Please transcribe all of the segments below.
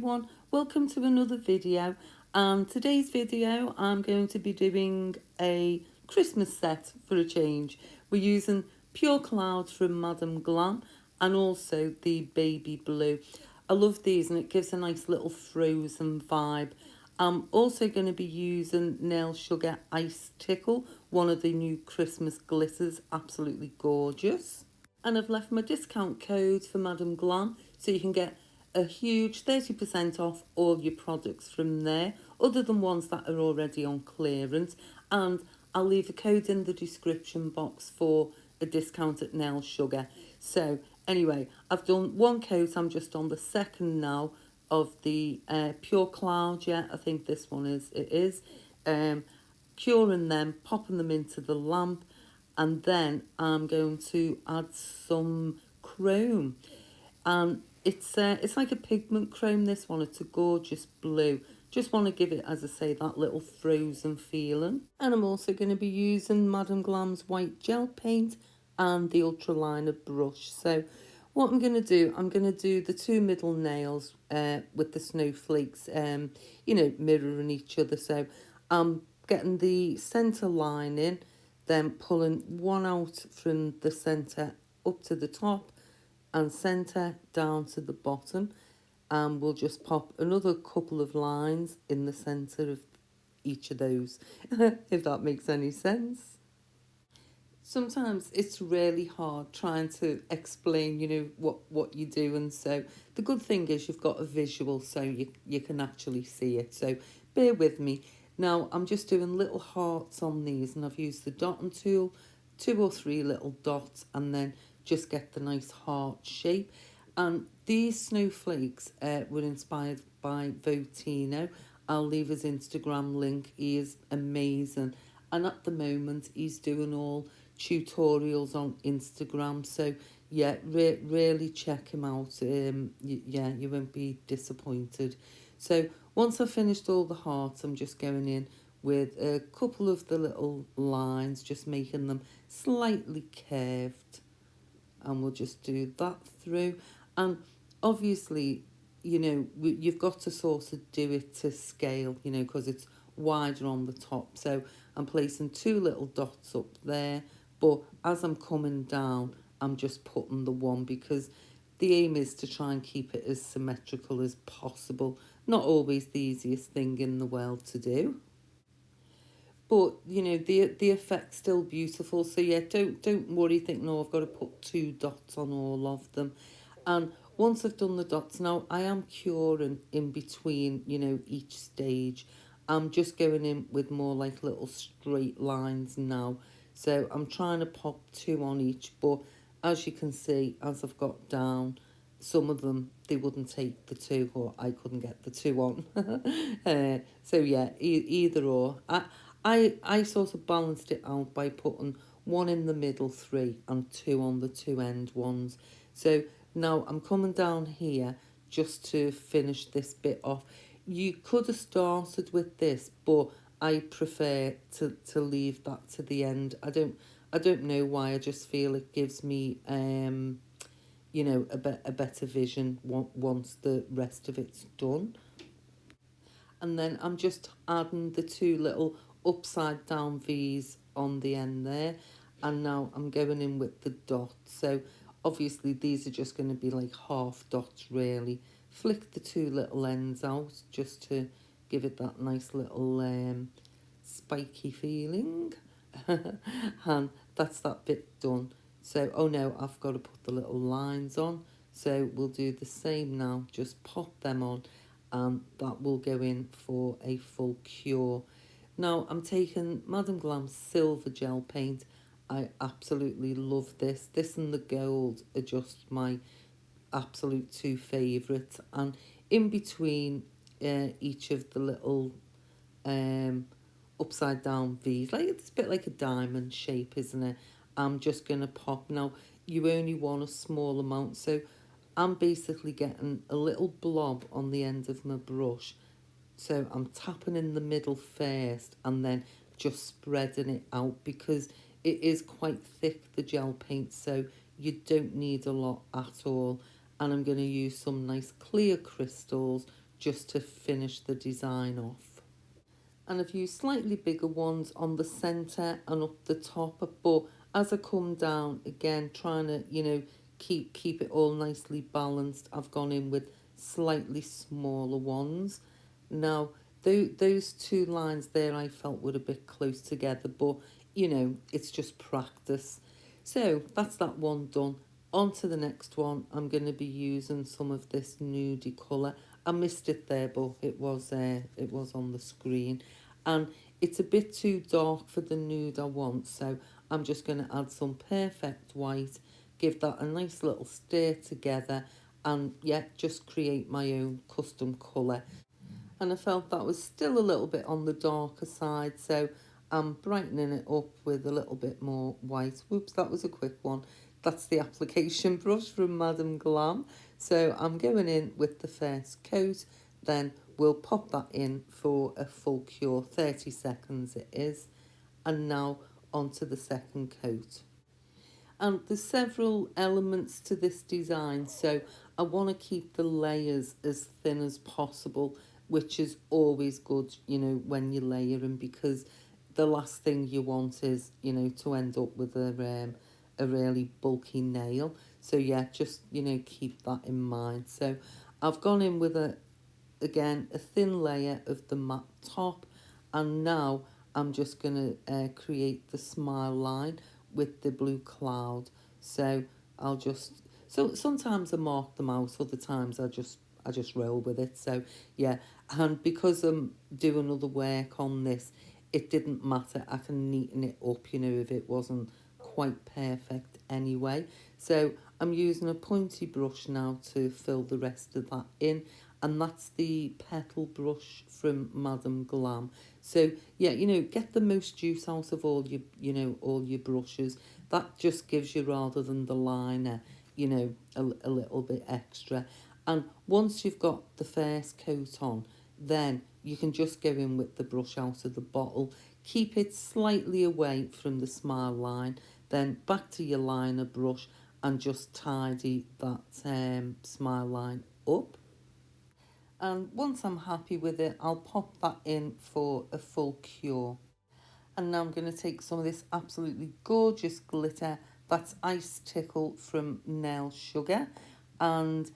everyone, welcome to another video. Today's video I'm going to be doing a Christmas set for a change. We're using Pure Clouds from Madam Glam and also the baby blue. I love these and it gives a nice little frozen vibe. I'm also going to be using Nail Sugar Ice Tickle, one of the new Christmas glitters, absolutely gorgeous. And I've left my discount codes for Madam Glam so you can get a huge 30% off all your products from there, other than ones that are already on clearance. And I'll leave a code in the description box for a discount at Nail Sugar. So anyway, I've done one coat, I'm just on the second now of the Pure Cloud. Yeah, I think this one is. Curing them, popping them into the lamp, and then I'm going to add some chrome. And it's like a pigment chrome, this one. It's a gorgeous blue. Just want to give it, as I say, that little frozen feeling. And I'm also going to be using Madam Glam's white gel paint and the ultraliner brush. So what I'm going to do, I'm going to do the two middle nails with the snowflakes, mirroring each other. So I'm getting the centre line in, then pulling one out from the centre up to the top and centre down to the bottom, and we'll just pop another couple of lines in the centre of each of those, if that makes any sense. Sometimes it's really hard trying to explain, what you do, and so the good thing is you've got a visual so you can actually see it, so bear with me. Now I'm just doing little hearts on these, and I've used the dotting tool, 2 or 3 little dots, and then just get the nice heart shape. And these snowflakes were inspired by Votino. I'll leave his Instagram link. He is amazing, and at the moment he's doing all tutorials on Instagram, so yeah, really check him out. You won't be disappointed. So once I've finished all the hearts, I'm just going in with a couple of the little lines, just making them slightly curved, and we'll just do that through. And obviously, you've got to sort of do it to scale, because it's wider on the top. So I'm placing 2 little dots up there, but as I'm coming down, I'm just putting the one, because the aim is to try and keep it as symmetrical as possible. Not always the easiest thing in the world to do, but the effect's still beautiful. So yeah, don't worry, think no, I've got to put 2 dots on all of them. And once I've done the dots, now I am curing in between, each stage. I'm just going in with more like little straight lines now. So I'm trying to pop 2 on each, but as you can see, as I've got down, some of them, they wouldn't take the 2, or I couldn't get the 2 on. So yeah, either or. I sort of balanced it out by putting 1 in the middle 3 and 2 on the 2 end ones. So now I'm coming down here just to finish this bit off. You could have started with this, but I prefer to leave that to the end. I don't know why. I just feel it gives me a better vision once the rest of it's done. And then I'm just adding the 2 little upside down V's on the end there, and now I'm going in with the dots. So obviously these are just going to be like half dots really. Flick the 2 little ends out just to give it that nice little spiky feeling. And that's that bit done. So oh no, I've got to put the little lines on, so we'll do the same now. Just pop them on, and that will go in for a full cure. Now I'm taking Madam Glam's silver gel paint. I absolutely love this. This and the gold are just my absolute 2 favourites. And in between each of the little upside down V's, like it's a bit like a diamond shape, isn't it? I'm just going to pop. Now you only want a small amount, so I'm basically getting a little blob on the end of my brush. So I'm tapping in the middle first and then just spreading it out, because it is quite thick, the gel paint, so you don't need a lot at all. And I'm going to use some nice clear crystals just to finish the design off. And I've used slightly bigger ones on the centre and up the top, but as I come down again, trying to, keep it all nicely balanced, I've gone in with slightly smaller ones. Now, those two lines there I felt were a bit close together, but it's just practice. So that's that one done. On to the next one. I'm going to be using some of this nudie colour. I missed it there, but it was on the screen, and it's a bit too dark for the nude I want, so I'm just going to add some perfect white, give that a nice little stir together, and yeah, just create my own custom colour. And I felt that was still a little bit on the darker side, so I'm brightening it up with a little bit more white. Whoops, that was a quick one. That's the application brush from Madam Glam. So I'm going in with the first coat, then we'll pop that in for a full cure, 30 seconds it is. And now onto the second coat. And there's several elements to this design, so I want to keep the layers as thin as possible, which is always good, when you're layering, because the last thing you want is, to end up with a really bulky nail. So yeah, just, keep that in mind. So I've gone in with again, a thin layer of the matte top, and now I'm just going to create the smile line with the blue cloud. So I'll just, so sometimes I mark them out, other times I just roll with it. So yeah, and because I'm doing other work on this, it didn't matter. I can neaten it up, if it wasn't quite perfect anyway. So I'm using a pointy brush now to fill the rest of that in, and that's the petal brush from Madam Glam. So yeah, get the most juice out of all your brushes. That just gives you, rather than the liner, a little bit extra. And once you've got the first coat on, then you can just go in with the brush out of the bottle. Keep it slightly away from the smile line, then back to your liner brush and just tidy that smile line up. And once I'm happy with it, I'll pop that in for a full cure. And now I'm going to take some of this absolutely gorgeous glitter. That's Ice Tickle from Nail Sugar. And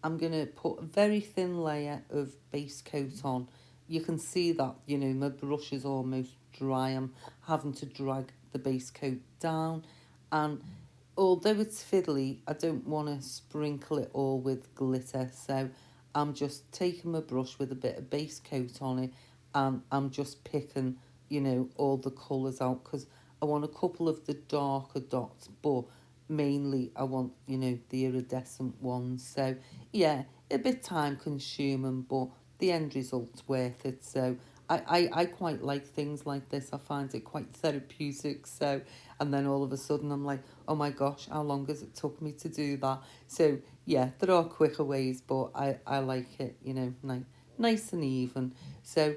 I'm going to put a very thin layer of base coat on. You can see that, my brush is almost dry. I'm having to drag the base coat down. And although it's fiddly, I don't want to sprinkle it all with glitter. So I'm just taking my brush with a bit of base coat on it, and I'm just picking, all the colours out, because I want a couple of the darker dots, but mainly I want, the iridescent ones. So yeah, a bit time consuming, but the end result's worth it. So I quite like things like this. I find it quite therapeutic. So, and then all of a sudden I'm like, oh my gosh, how long has it took me to do that? So yeah, there are quicker ways, but I like it, nice and even. So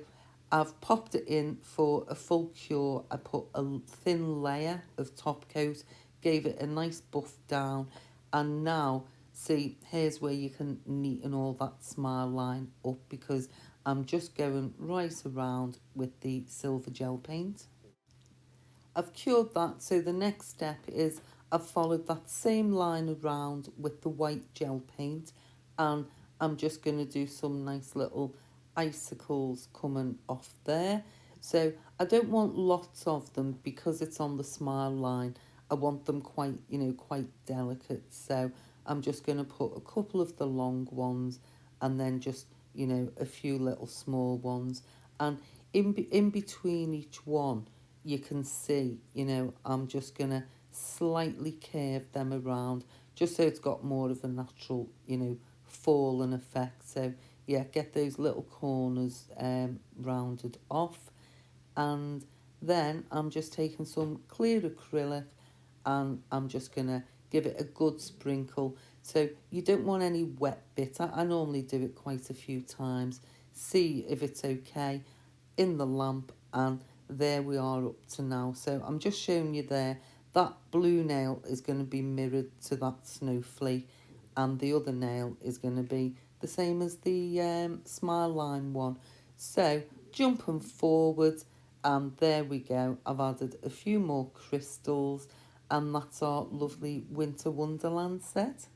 I've popped it in for a full cure. I put a thin layer of top coat, gave it a nice buff down, and now, see, here's where you can neaten all that smile line up, because I'm just going right around with the silver gel paint. I've cured that, so the next step is I've followed that same line around with the white gel paint, and I'm just going to do some nice little icicles coming off there. So I don't want lots of them because it's on the smile line. I want them quite, quite delicate. So I'm just going to put a couple of the long ones, and then just, a few little small ones. And in between each one, you can see, I'm just going to slightly curve them around, just so it's got more of a natural, fallen effect. So yeah, get those little corners rounded off. And then I'm just taking some clear acrylic, and I'm just going to give it a good sprinkle. So you don't want any wet bits. I normally do it quite a few times. See if it's okay in the lamp, and there we are up to now. So I'm just showing you there, that blue nail is going to be mirrored to that snowflake, and the other nail is going to be the same as the Smile Line one. So jumping forward, and there we go. I've added a few more crystals, and that's our lovely Winter Wonderland set.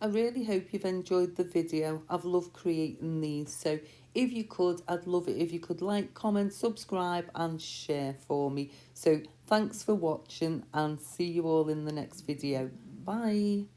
I really hope you've enjoyed the video. I've loved creating these, so if you could, I'd love it if you could like, comment, subscribe and share for me. So thanks for watching, and see you all in the next video. Bye.